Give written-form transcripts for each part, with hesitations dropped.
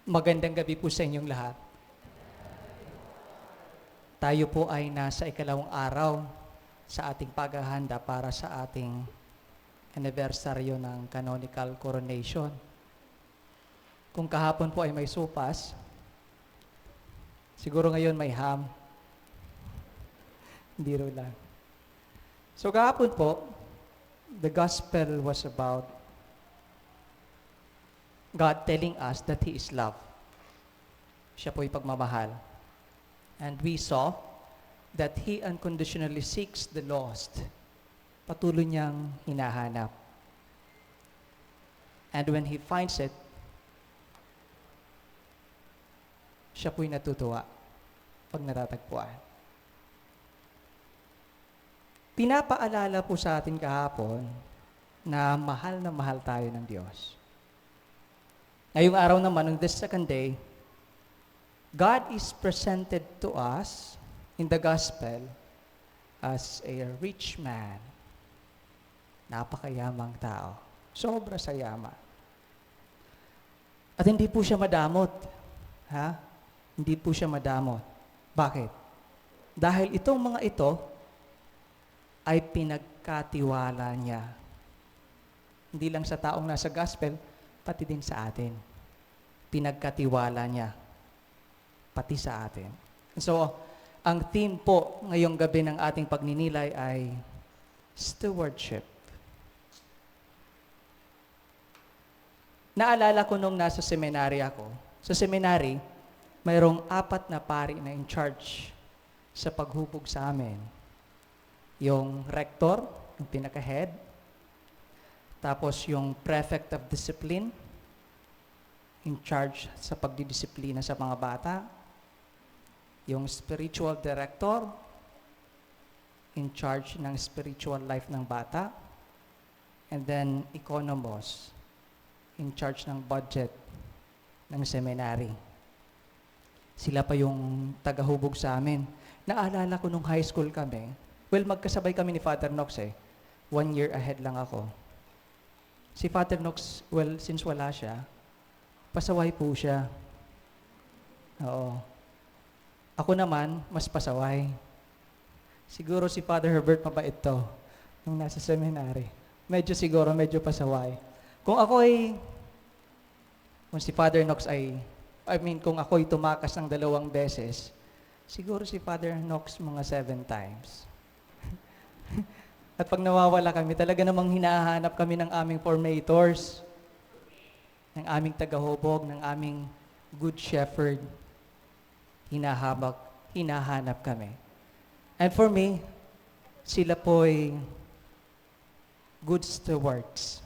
Magandang gabi po sa inyong lahat. Tayo po ay nasa ikalawang araw sa ating paghahanda para sa ating anibersaryo ng canonical coronation. Kung kahapon po ay may sopas, siguro ngayon may ham. Hindi ro lang. So kahapon po, the gospel was about God telling us that He is love. Siya po ay pagmamahal. And we saw that He unconditionally seeks the lost. Patuloy niyang hinahanap. And when He finds it, siya po'y natutuwa pag natatagpuan. Pinapaalala po sa atin kahapon na mahal tayo ng Diyos. Ngayong araw naman, on this second day, God is presented to us in the gospel as a rich man. Napakayamang tao. Sobra sa yaman. At hindi po siya madamot. Ha? Hindi po siya madamot. Bakit? Dahil itong mga ito ay pinagkatiwala niya. Hindi lang sa taong nasa gospel, pati din sa atin. Pinagkatiwala niya. Pati sa atin. So, ang theme po ngayong gabi ng ating pagninilay ay stewardship. Naalala ko nung nasa seminary ako. Sa seminary, mayroong 4 na pari na in charge sa paghubog sa amin. Yung rector, yung pinaka-head, tapos yung prefect of discipline, in charge sa pagdidisiplina sa mga bata, yung spiritual director, in charge ng spiritual life ng bata, and then economos, in charge ng budget ng seminary. Sila pa yung tagahubog sa amin. Naalala ko nung high school kami, magkasabay kami ni Father Knox 1 year ahead lang ako. Si Father Knox, since wala siya, pasaway po siya. Oo. Ako naman, mas pasaway. Siguro si Father Herbert mabait to, nung nasa seminary. Medyo pasaway. Kung si Father Knox kung ako'y tumakas ng 2 beses, siguro si Father Knox mga 7 times. At pag nawawala kami, talaga namang hinahanap kami ng aming formators, ng aming tagahubog, ng aming good shepherd. Hinahanap kami. And for me, sila po'y good stewards.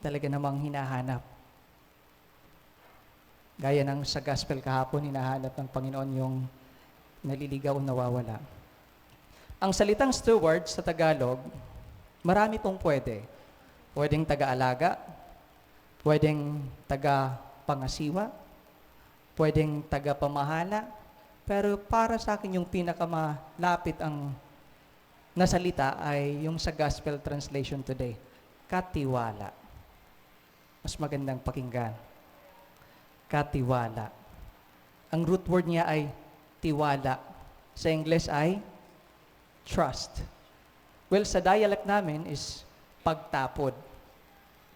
Talaga namang hinahanap. Gaya ng sa gospel kahapon, hinahanap ng Panginoon yung naliligaw o nawawala. Ang salitang steward sa Tagalog, marami pong pwede. Pwedeng taga-alaga, pwedeng taga-pangasiwa, pwedeng taga-pamahala, pero para sa akin yung pinakamalapit ang nasalita ay yung sa Gospel Translation today, katiwala. Mas magandang pakinggan. Katiwala. Ang root word niya ay tiwala. Sa English ay trust. Sa dialect namin is pagtapod.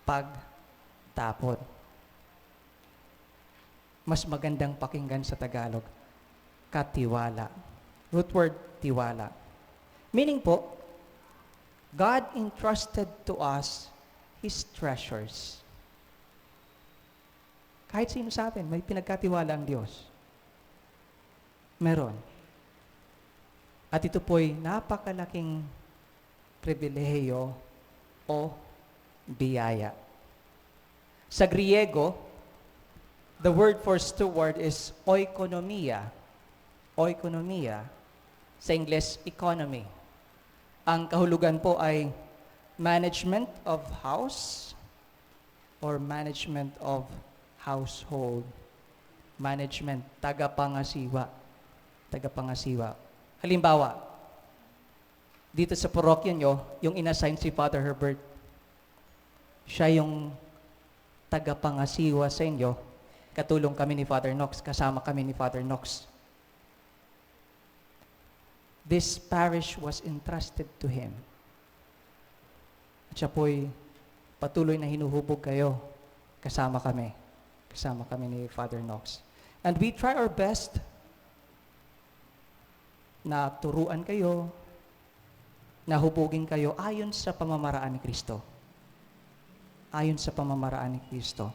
Pagtapod. Mas magandang pakinggan sa Tagalog, katiwala. Root word, tiwala. Meaning po, God entrusted to us His treasures. Kahit sino sa atin, may pinagkatiwala ang Diyos. Meron. At ito po'y napakalaking pribilehiyo o biyaya. Sa Griego, the word for steward is oikonomia. Oikonomia. Sa English, economy. Ang kahulugan po ay management of house or management of household. Management, tagapangasiwa. Halimbawa, dito sa parokya nyo, yung inassign si Father Herbert, siya yung tagapangasiwa sa inyo, katulong kami ni Father Knox, kasama kami ni Father Knox. This parish was entrusted to him. At siya po'y patuloy na hinuhubog kayo, kasama kami ni Father Knox. And we try our best na turuan kayo, na hubugin kayo ayon sa pamamaraan ni Kristo. Ayon sa pamamaraan ni Kristo.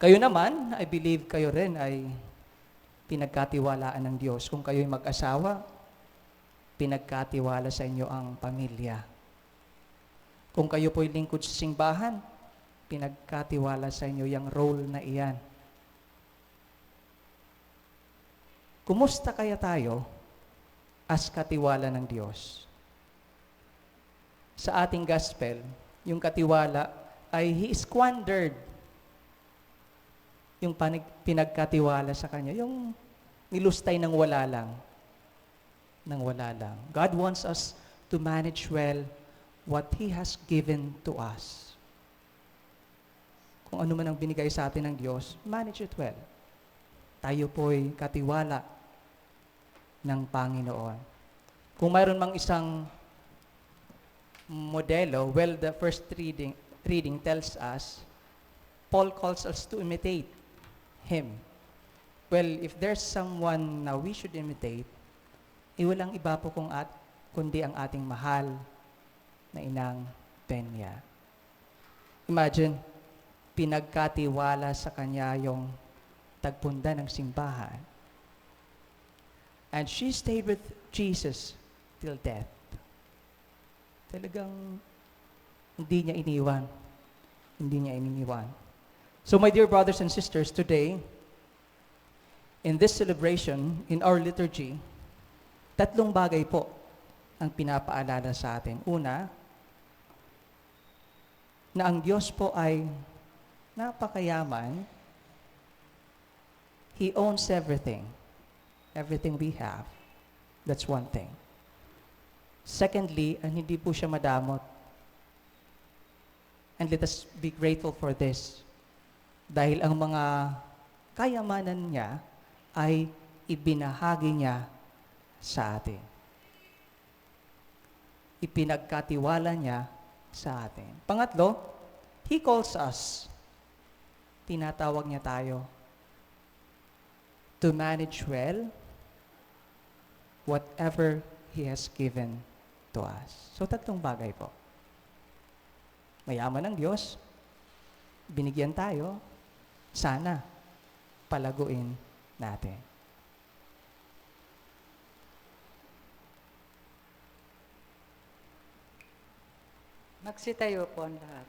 Kayo naman, I believe kayo rin ay pinagkatiwalaan ng Diyos. Kung kayo'y mag-asawa, pinagkatiwala sa inyo ang pamilya. Kung kayo po'y lingkod sa simbahan, pinagkatiwala sa inyo yung role na iyan. Kumusta kaya tayo as katiwala ng Diyos? Sa ating gospel, yung katiwala ay He squandered yung pinagkatiwala sa Kanya, yung nilustay ng wala lang. God wants us to manage well what He has given to us. Kung ano man ang binigay sa atin ng Diyos, manage it well. Tayo po'y katiwala ng Panginoon. Kung mayroon mang isang modelo, well, the first reading tells us, Paul calls us to imitate Him. Well, if there's someone na we should imitate, walang iba po kundi ang ating mahal na inang Peña. Imagine, pinagkatiwala sa kanya yung tagpunda ng simbahan. And she stayed with Jesus till death. Talagang hindi niya iniwan. So my dear brothers and sisters, today, in this celebration, in our liturgy, 3 bagay po ang pinapaalala sa atin. Una, na ang Diyos po ay napakayaman. He owns everything. Everything we have. That's one thing. Secondly, hindi po siya madamot. And let us be grateful for this. Dahil ang mga kayamanan niya ay ibinahagi niya sa atin. Ipinagkatiwala niya sa atin. Pangatlo, He calls us. Tinatawag niya tayo to manage well whatever He has given to us. So, 3 bagay po. Mayaman ang Diyos, binigyan tayo, sana palaguin natin. Magsitayo po ang lahat.